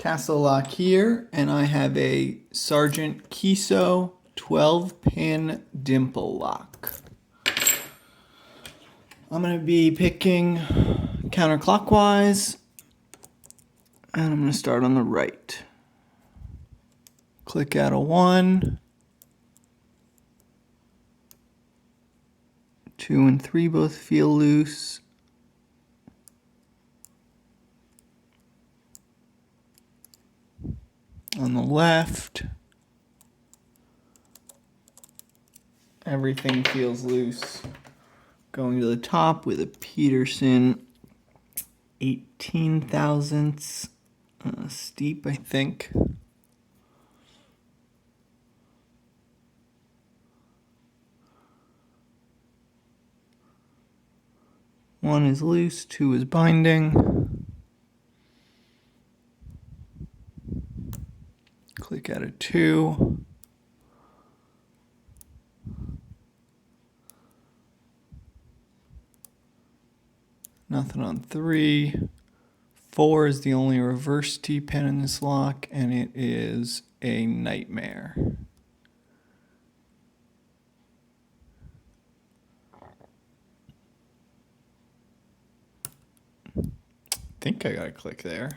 Castle lock here, and I have a Sargent Keso 12-pin dimple lock. I'm going to be picking counterclockwise, and I'm going to start on the right. Click out a 1, 2 and 3 both feel loose. On the left, everything feels loose. Going to the top with a Peterson 18 thousandths steep, I think. One is loose, 2 is binding. Click out a 2. Nothing on 3. 4 is the only reverse T-pin in this lock, and it is a nightmare. I think I got a click there.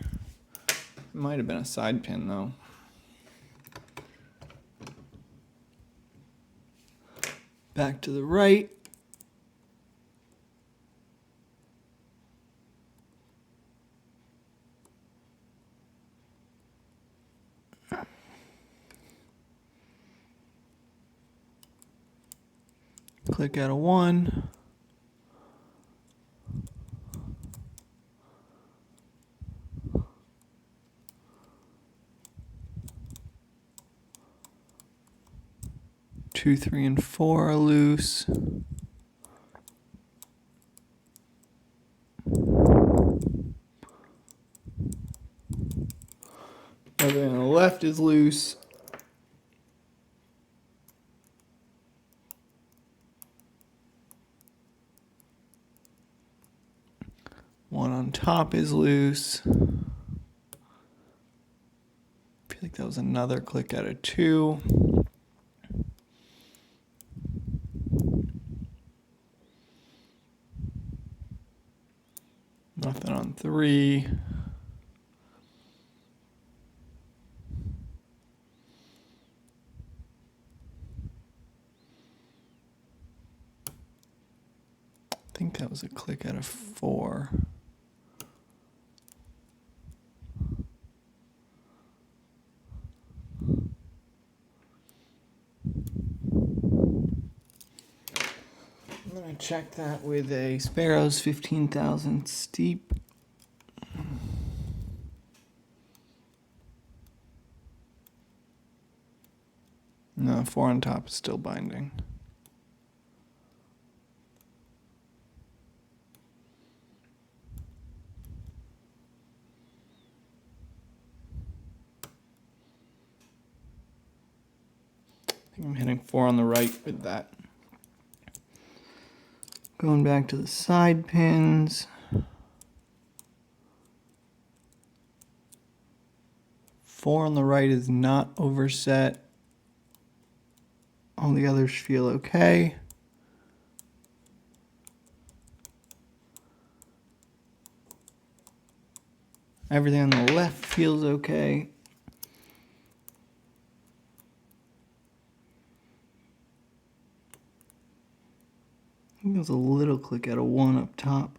It might have been a side pin though. Back to the right. Click out a 1. Two, 3, and 4 are loose. Everything on the left is loose. One on top is loose. I feel like that was another click out of 2. Nothing on 3. I think that was a click out of 4. I'm going to check that with a Sparrow's 15,000 steep. No, 4 on top is still binding. I think I'm hitting 4 on the right with that. Going back to the side pins. 4 on the right is not overset. All the others feel okay. Everything on the left feels okay. I think there's a little click out of 1 up top.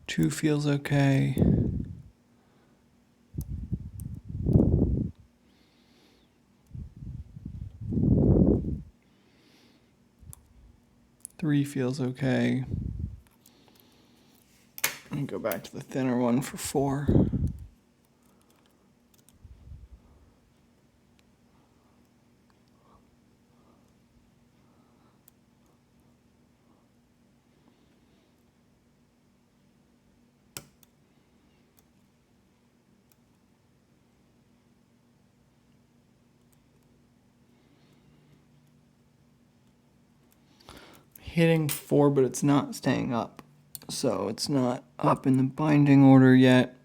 Two feels okay. Three feels okay. And go back to the thinner one for 4. hitting 4, but it's not staying up. So it's not up in the binding order yet.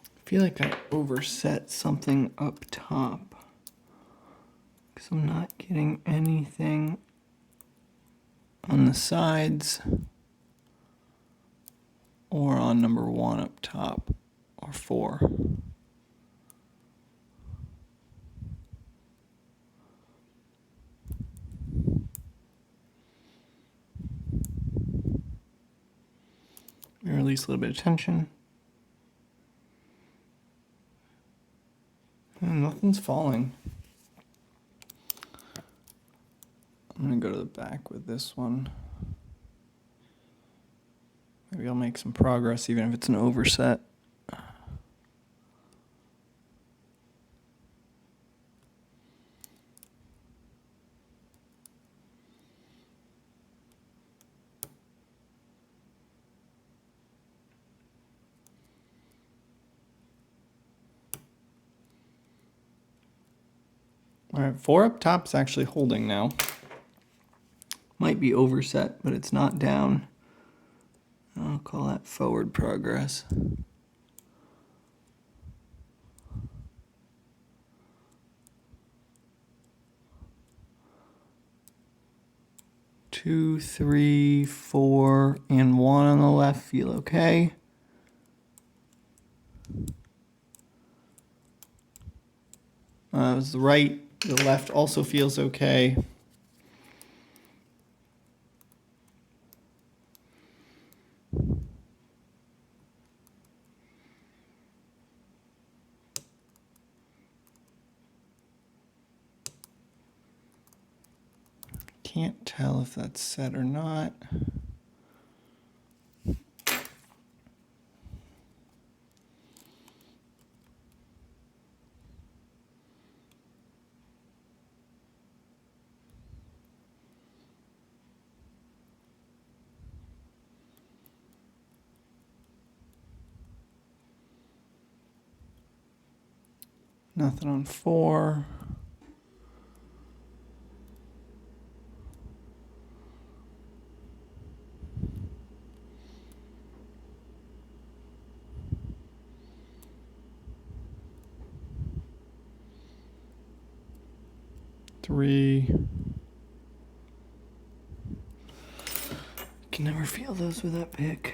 I feel like I overset something up top because I'm not getting anything on the sides or on number 1 up top or 4. Release a little bit of tension. And nothing's falling. I'm going to go to the back with this one. Maybe I'll make some progress even if it's an overset. All right, 4 up top's actually holding now. Might be overset, but it's not down. I'll call that forward progress. Two, 3, 4, and 1 on the left feel okay. It was the right. The left also feels okay. Can't tell if that's set or not. Nothing on 4. Three. Can never feel those with that pick.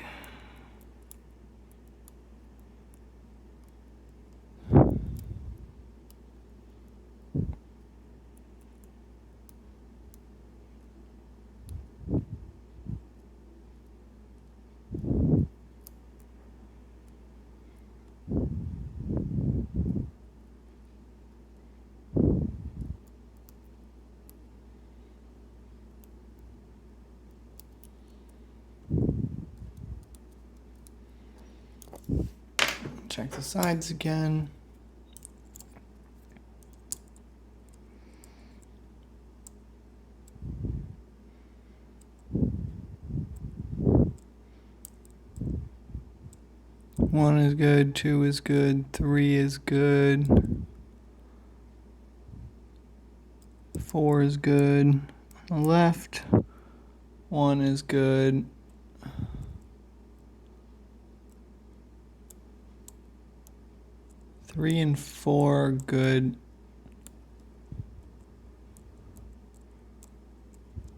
Check the sides again. One is good, 2 is good, 3 is good, 4 is good. On the left, 1 is good. Three and 4 are good.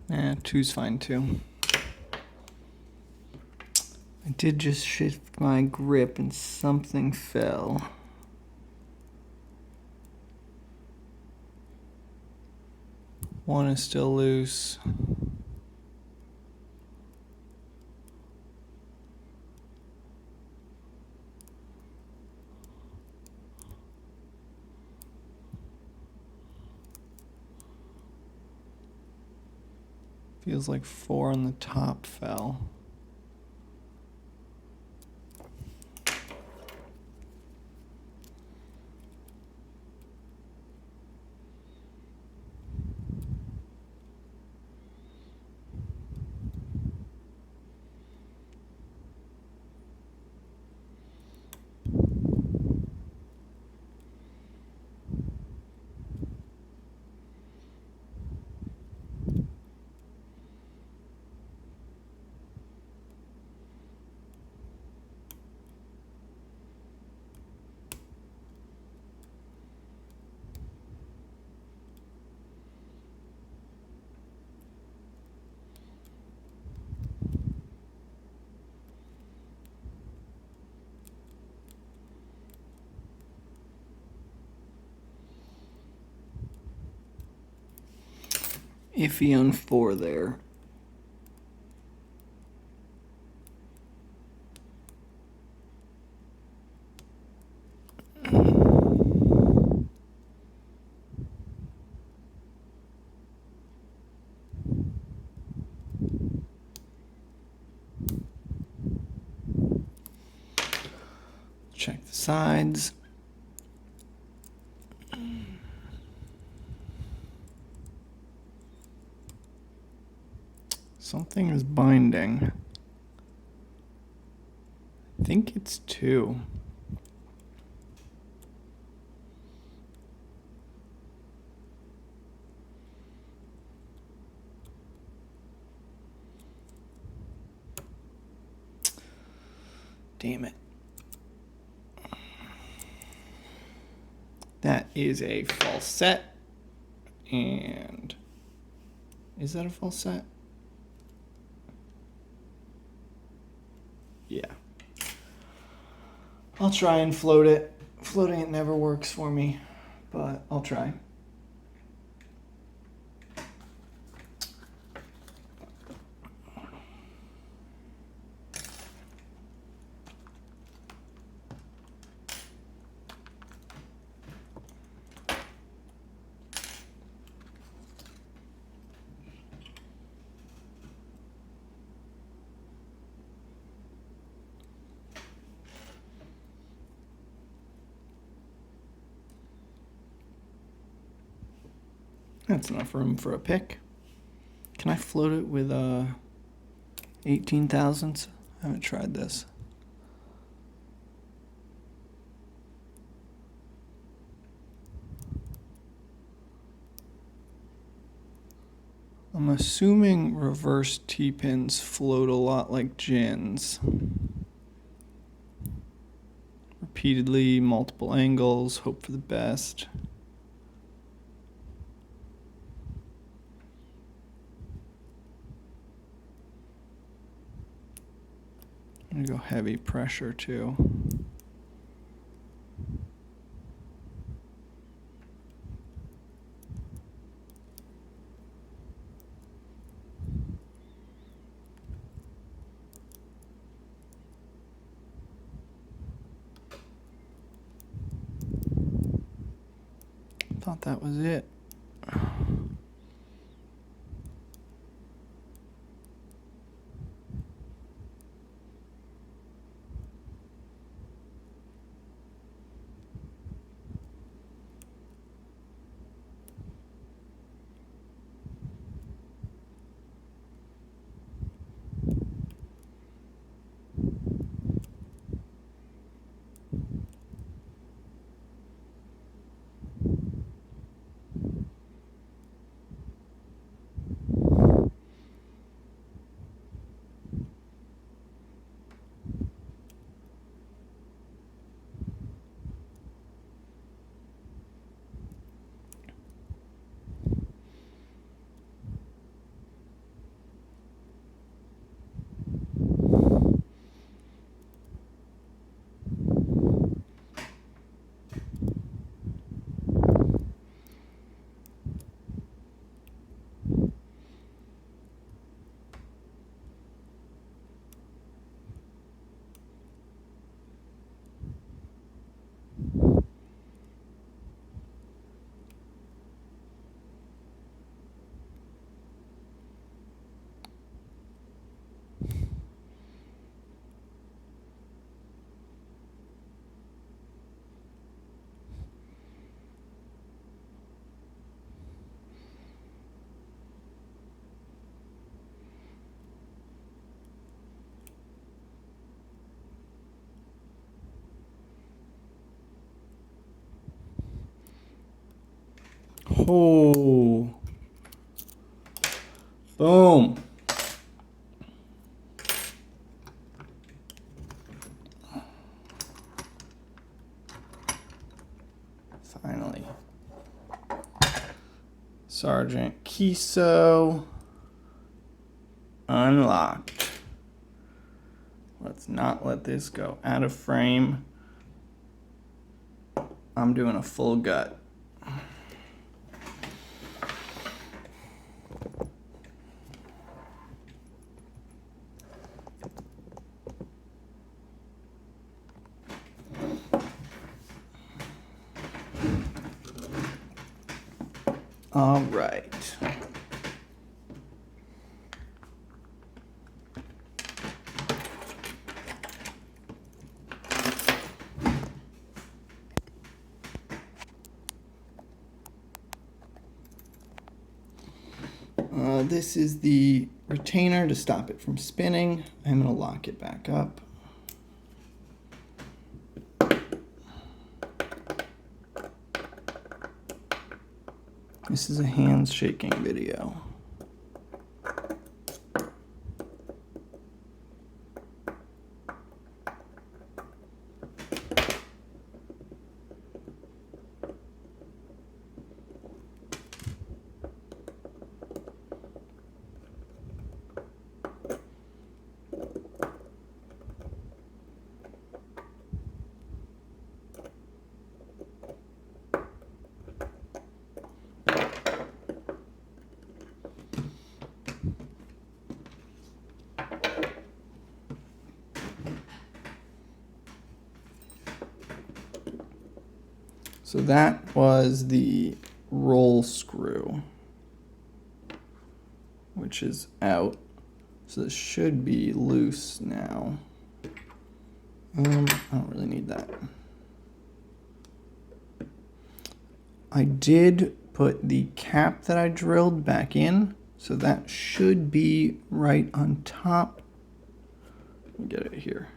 Nah, 2's fine too. I did just shift my grip and something fell. One is still loose. Feels like 4 on the top fell. Iffy on 4 there. Check the sides. Something is binding. I think it's 2. Damn it. That is a false set. And is that a false set? Yeah. I'll try and float it. Floating it never works for me, but I'll try. That's enough room for a pick. Can I float it with 18 thousandths? I haven't tried this. I'm assuming reverse T-pins float a lot like gins. Repeatedly, multiple angles, hope for the best. I'm gonna go heavy pressure too. Thought that was it. Oh. Boom. Finally. Sargent Keso unlocked. Let's not let this go out of frame. I'm doing a full gut. All right. This is the retainer to stop it from spinning. I'm going to lock it back up. This is a hands shaking video. So that was the roll screw, which is out. So this should be loose now. I don't really need that. I did put the cap that I drilled back in, so that should be right on top. Let me get it here.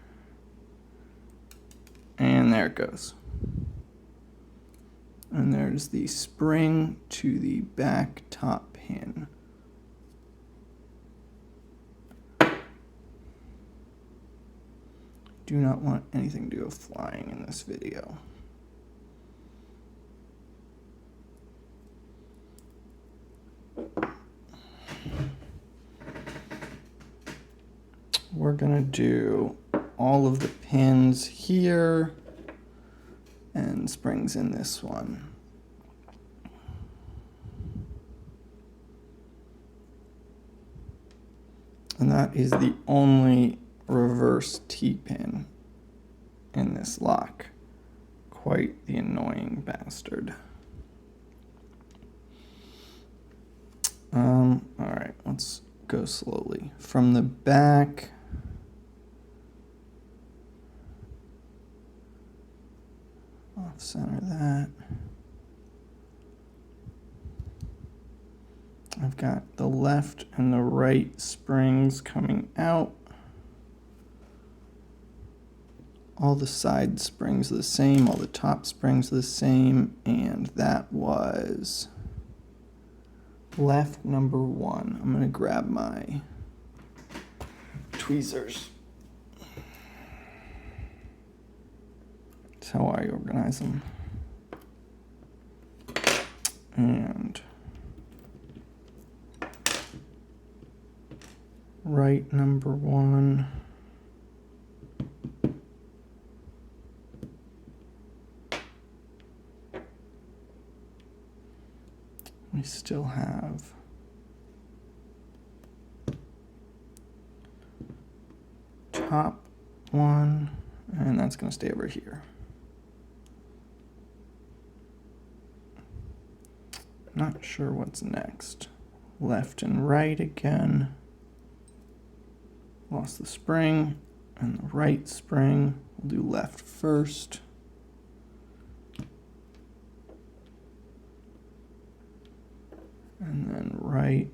And there it goes. And there's the spring to the back top pin. Do not want anything to go flying in this video. We're gonna do all of the pins here and springs in this one. And that is the only reverse T-pin in this lock. Quite the annoying bastard. All right, let's go slowly. From the back, off center that. I've got the left and the right springs coming out. All the side springs are the same, all the top springs are the same, and that was left number 1. I'm gonna grab my tweezers. That's how I organize them. And right number 1. We still have top 1, and that's going to stay over here. Not sure what's next. Left and right again. Lost the spring and the right spring. We'll do left first. And then right.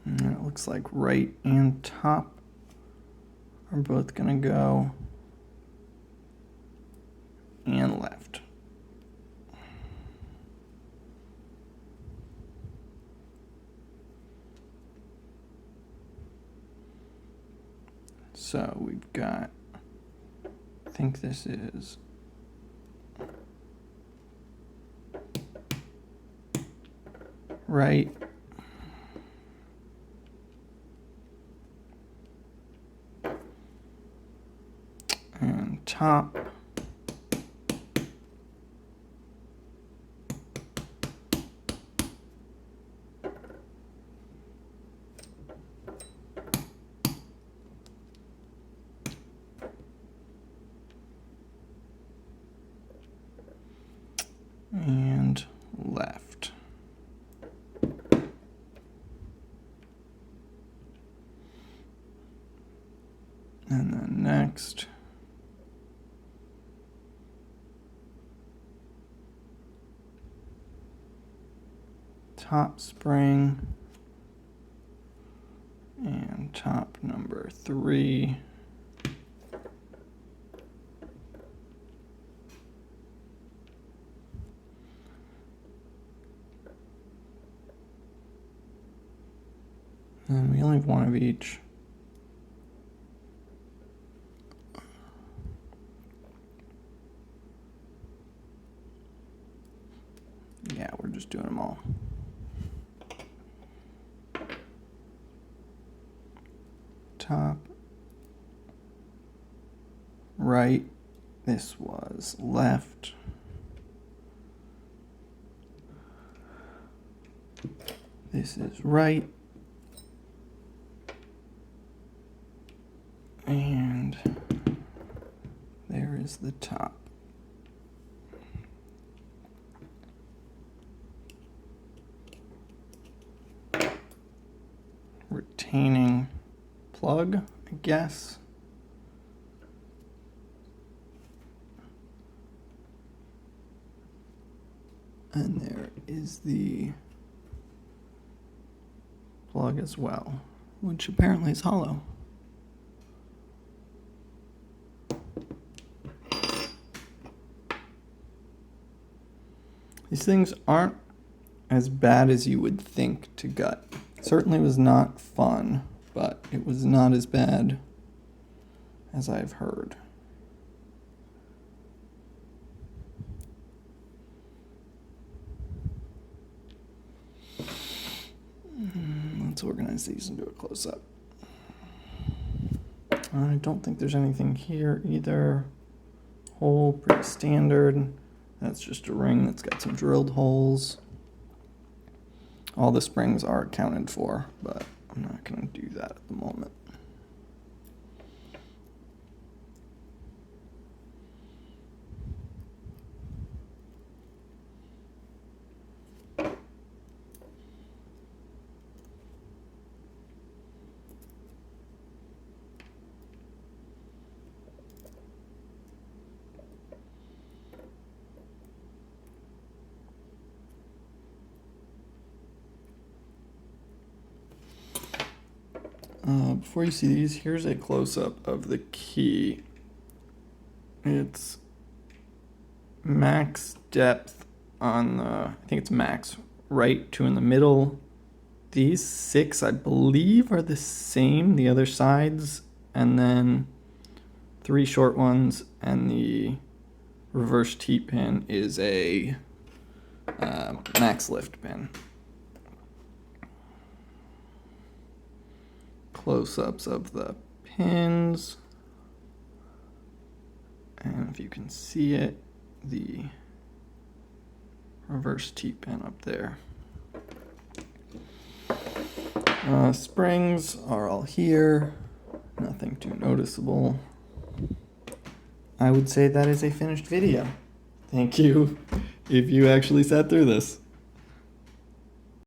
And it looks like right and top are both gonna go, and left. So we've got, I think this is right, and top, And then next, top spring and top number 3. And we only have one of each. Yeah, we're just doing them all. Top, right, this was left. This is right. And there is the top. Retaining plug, I guess. And there is the plug as well, which apparently is hollow. These things aren't as bad as you would think to gut. It certainly was not fun, but it was not as bad as I've heard. Let's organize these and do a close-up. I don't think there's anything here either. Hole, pretty standard. That's just a ring that's got some drilled holes. All the springs are accounted for, but I'm not going to do that at the moment. Before you see these, here's a close-up of the key. It's max depth on the, I think it's max right, 2 in the middle. These 6, I believe, are the same, the other sides, and then 3 short ones, and the reverse T-pin is a max lift pin. Close-ups of the pins, and if you can see it, the reverse T-pin up there. Springs are all here, nothing too noticeable. I would say that is a finished video. Thank you if you actually sat through this.